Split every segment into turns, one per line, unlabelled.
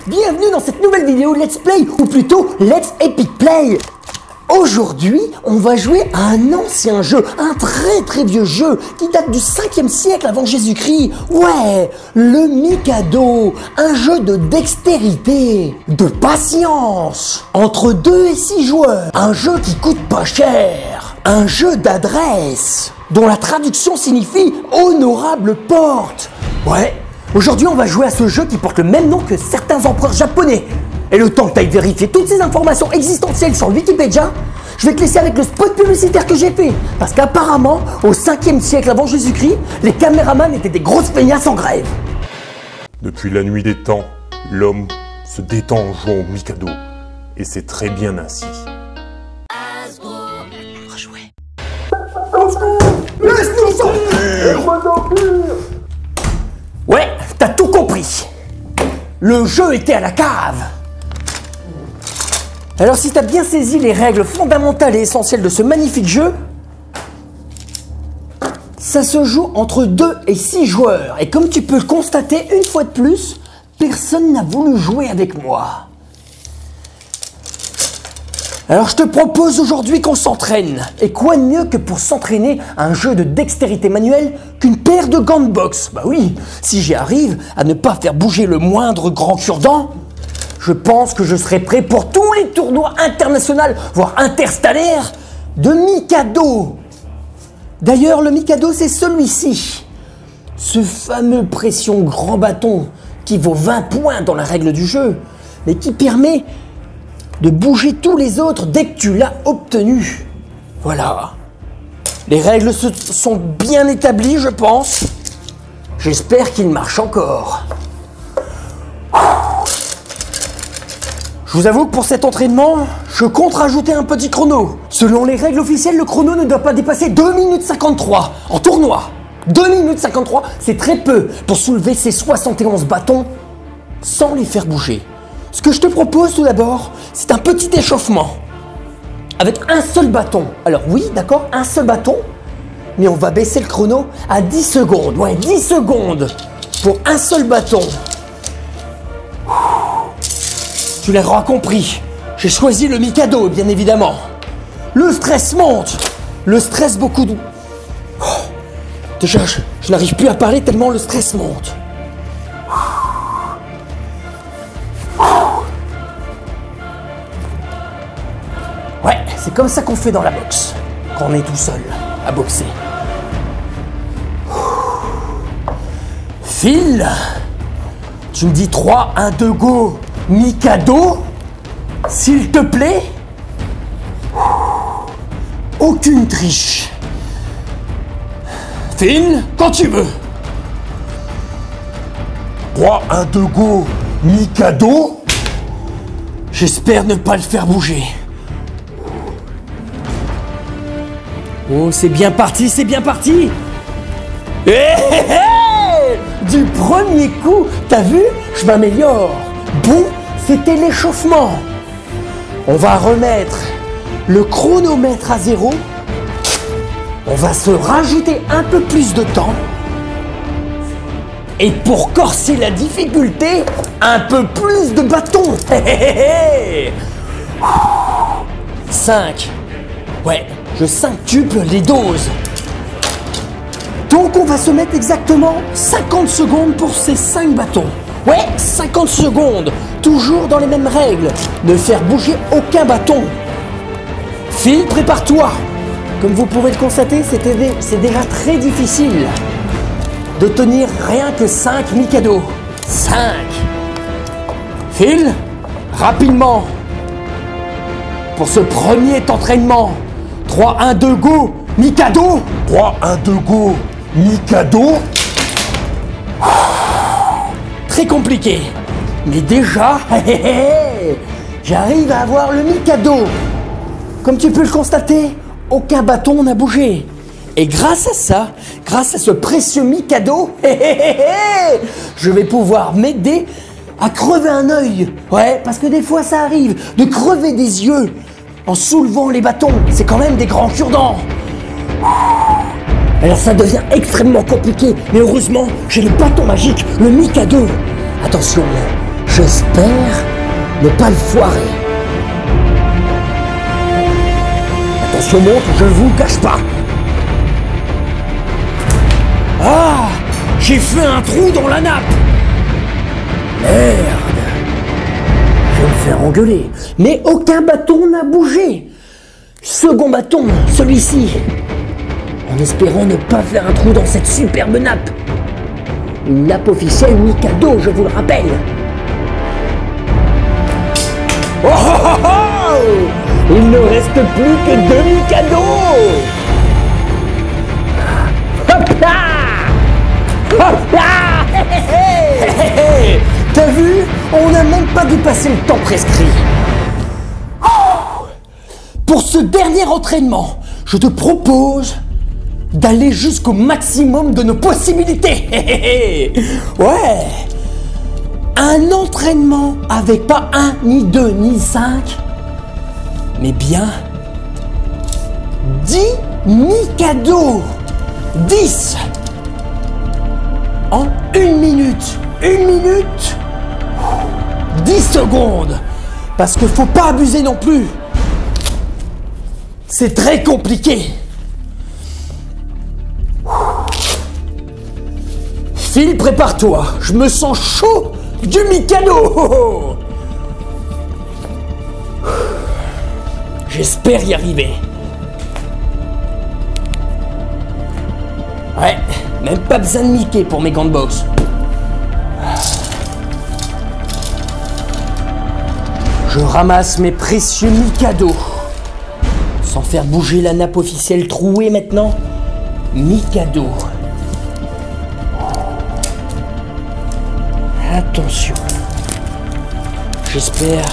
bienvenue dans cette nouvelle vidéo Let's Play, ou plutôt Let's Epic Play. Aujourd'hui, on va jouer à un ancien jeu, un très vieux jeu qui date du 5e siècle avant Jésus-Christ. Ouais, le Mikado, un jeu de dextérité, de patience, entre 2 et 6 joueurs, un jeu qui coûte pas cher, un jeu d'adresse, dont la traduction signifie honorable porte. Ouais, aujourd'hui on va jouer à ce jeu qui porte le même nom que certains empereurs japonais. Et le temps que tu ailles vérifier toutes ces informations existentielles sur le Wikipédia, je vais te laisser avec le spot publicitaire que j'ai fait. Parce qu'apparemment, au 5e siècle avant Jésus-Christ, les caméramans étaient des grosses feignasses en grève.
Depuis la nuit des temps, l'homme se détend en jouant au Mikado. Et c'est très bien ainsi.
Laisse-nous sortir! Ouais, t'as tout compris. Le jeu était à la cave. Alors si t'as bien saisi les règles fondamentales et essentielles de ce magnifique jeu, ça se joue entre 2 et 6 joueurs. Et comme tu peux le constater, une fois de plus, personne n'a voulu jouer avec moi. Alors je te propose aujourd'hui qu'on s'entraîne. Et quoi de mieux que pour s'entraîner à un jeu de dextérité manuelle qu'une paire de gants de boxe? Bah oui, si j'y arrive à ne pas faire bouger le moindre grand cure-dent, je pense que je serai prêt pour tous les tournois internationaux, voire interstellaires, de Mikado. D'ailleurs, le Mikado, c'est celui-ci. Ce fameux pression grand bâton qui vaut 20 points dans la règle du jeu, mais qui permet de bouger tous les autres dès que tu l'as obtenu. Voilà. Les règles sont bien établies, je pense. J'espère qu'il marche encore. Je vous avoue que pour cet entraînement, je compte rajouter un petit chrono. Selon les règles officielles, le chrono ne doit pas dépasser 2 minutes 53 en tournoi. 2 minutes 53, c'est très peu pour soulever ces 71 bâtons sans les faire bouger. Ce que je te propose tout d'abord, c'est un petit échauffement avec un seul bâton. Alors oui, d'accord, un seul bâton, mais on va baisser le chrono à 10 secondes. Ouais, 10 secondes pour un seul bâton. Tu l'auras compris, j'ai choisi le Mikado, bien évidemment. Le stress monte, le stress beaucoup de... Oh, déjà, je n'arrive plus à parler tellement le stress monte. Ouais, c'est comme ça qu'on fait dans la boxe, quand on est tout seul à boxer. Phil, tu me dis 3, 1, 2, go, Mikado, s'il te plaît. Aucune triche. Phil, quand tu veux.
3, 1, 2, go, Mikado.
J'espère ne pas le faire bouger. Oh, c'est bien parti, c'est bien parti. Du premier coup, t'as vu? Je m'améliore. Bon, c'était l'échauffement. On va remettre le chronomètre à 0. On va se rajouter un peu plus de temps. Et pour corser la difficulté, un peu plus de bâtons. 5. Ouais, je quintuple les doses. Donc on va se mettre exactement 50 secondes pour ces 5 bâtons. Ouais, 50 secondes, toujours dans les mêmes règles. Ne faire bouger aucun bâton. Phil, prépare-toi. Comme vous pouvez le constater, c'est déjà très difficile de tenir rien que 5 Mikado. 5. Phil, rapidement. Pour ce premier entraînement. 3, 1, 2, go, Mikado.
3, 1, 2, go, Mikado.
Très compliqué. Mais déjà, j'arrive à avoir le Mikado. Comme tu peux le constater, aucun bâton n'a bougé. Et grâce à ça, grâce à ce précieux Mikado, je vais pouvoir m'aider à crever un œil. Ouais, parce que des fois ça arrive de crever des yeux en soulevant les bâtons. C'est quand même des grands cure-dents. Alors ça devient extrêmement compliqué, mais heureusement, j'ai le bâton magique, le Mikado. Attention, J'espère ne pas le foirer. Attention monte, je vous cache pas. Ah, j'ai fait un trou dans la nappe. Merde. Je vais me faire engueuler. Mais aucun bâton n'a bougé. Second bâton, celui-ci. En espérant ne pas faire un trou dans cette superbe nappe. Une nappe officielle Mikado, je vous le rappelle. Oh, oh, oh, oh. Il ne reste plus que 2 Mikado. Hop là. Hop là. T'as vu? On n'a même pas dépassé le temps prescrit. Oh. Pour ce dernier entraînement, je te propose d'aller jusqu'au maximum de nos possibilités. Ouais. Un entraînement avec pas 1, ni 2, ni 5, mais bien 10 Mikado. 10 en 1 minute. 1 minute 10 secondes. Parce qu'il faut pas abuser non plus. C'est très compliqué. Phil, prépare-toi. Je me sens chaud du Mikado. J'espère y arriver. Ouais, même pas besoin de Mickey pour mes gants de boxe. Je ramasse mes précieux Mikado. Sans faire bouger la nappe officielle trouée maintenant. Mikado. Attention. J'espère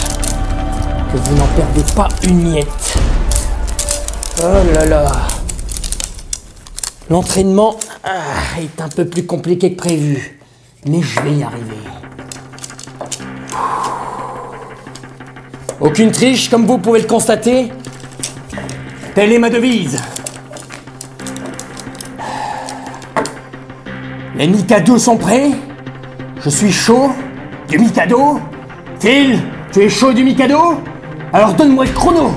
que vous n'en perdez pas une miette. Oh là là. L'entraînement est un peu plus compliqué que prévu. Mais je vais y arriver. Aucune triche, comme vous pouvez le constater. Telle est ma devise. Les Mikado sont prêts. Je suis chaud du Mikado. Phil, tu es chaud du Mikado? Alors donne-moi le chrono.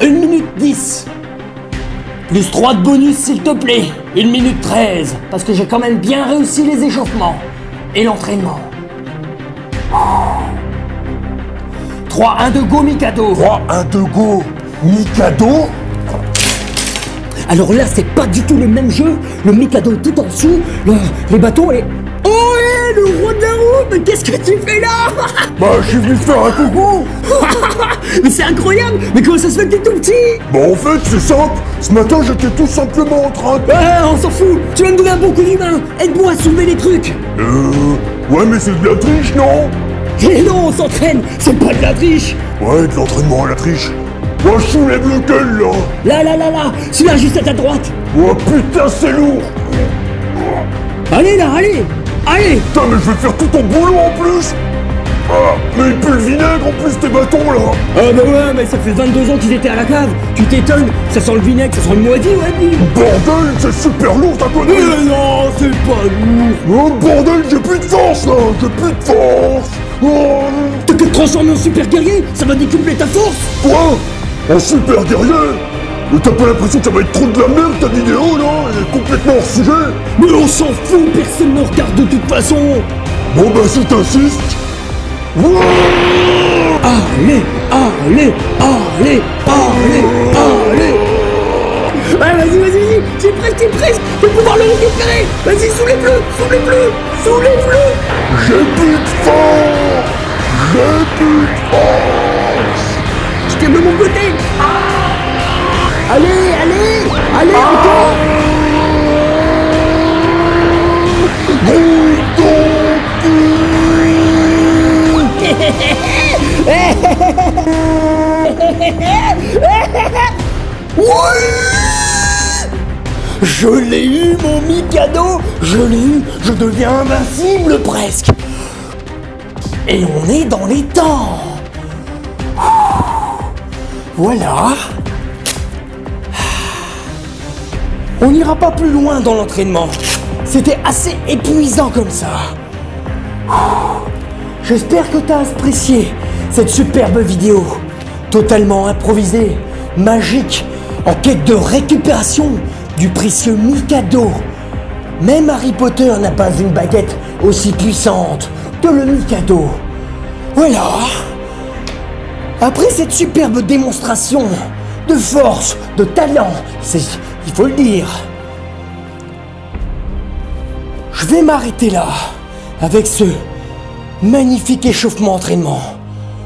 1 minute 10. Plus 3 de bonus s'il te plaît. 1 minute 13. Parce que j'ai quand même bien réussi les échauffements. Et l'entraînement. 3, 1, 2, go Mikado.
3, 1, 2, go Mikado.
Alors là, c'est pas du tout le même jeu. Le Mikado est tout en dessous. Les bâtons et... Oh, hé, le roi de la roue. Mais qu'est-ce que tu fais là?
Bah, je suis venu te faire un coucou.
Mais c'est incroyable. Mais comment ça se fait que t'es tout petit?
Bah, en fait, c'est simple. Ce matin, j'étais tout simplement en train de...
On s'en fout. Tu vas me donner un bon coup d'humain. Aide-moi à soulever les trucs.
Ouais, mais c'est de la triche, non?
Et non, on s'entraîne. C'est pas de la triche.
Ouais, de l'entraînement à la triche. Moi, je soulève lequel, là?
Là. Celui-là, juste à ta droite.
Oh, putain, c'est lourd.
Allez, là, allez.
Putain, mais je vais faire tout ton boulot en plus. Ah, mais il pue le vinaigre en plus, tes bâtons, là.
Ah bah ouais, mais ça fait 22 ans qu'ils étaient à la cave. Tu t'étonnes. Ça sent le vinaigre, ça sent le moisi, ouais.
Bordel, c'est super lourd, ta connerie.
Non, c'est pas lourd.
Oh, bordel, j'ai plus de force, là. J'ai plus de force. Oh.
T'as que te transformer en super guerrier. Ça va décupler ta force.
Quoi? En super guerrier? Mais t'as pas l'impression que ça va être trop de la merde, ta vidéo, là? Elle est complètement hors sujet.
Mais on s'en fout, personne ne regarde de toute façon.
Bon bah si t'insistes.
Allez. Ouais, vas-y. C'est presque. Je vais pouvoir le récupérer. Vas-y, soulève-le.
J'ai plus de force.
Je t'aime de mon côté. Allez, encore. Je l'ai eu, mon Mikado. Je deviens invincible presque. Et on est dans les temps. Voilà. On n'ira pas plus loin dans l'entraînement. C'était assez épuisant comme ça. J'espère que tu as apprécié cette superbe vidéo, totalement improvisée, magique, en quête de récupération du précieux Mikado. Même Harry Potter n'a pas une baguette aussi puissante que le Mikado. Voilà. Après cette superbe démonstration de force, de talent, il faut le dire, je vais m'arrêter là avec ce magnifique échauffement entraînement.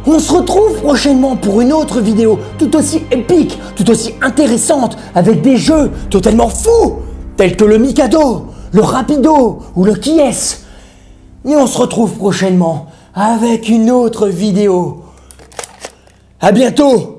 On se retrouve prochainement pour une autre vidéo tout aussi épique, tout aussi intéressante, avec des jeux totalement fous, tels que le Mikado, le Rapido ou le Qui est-ce. Et on se retrouve prochainement avec une autre vidéo. À bientôt!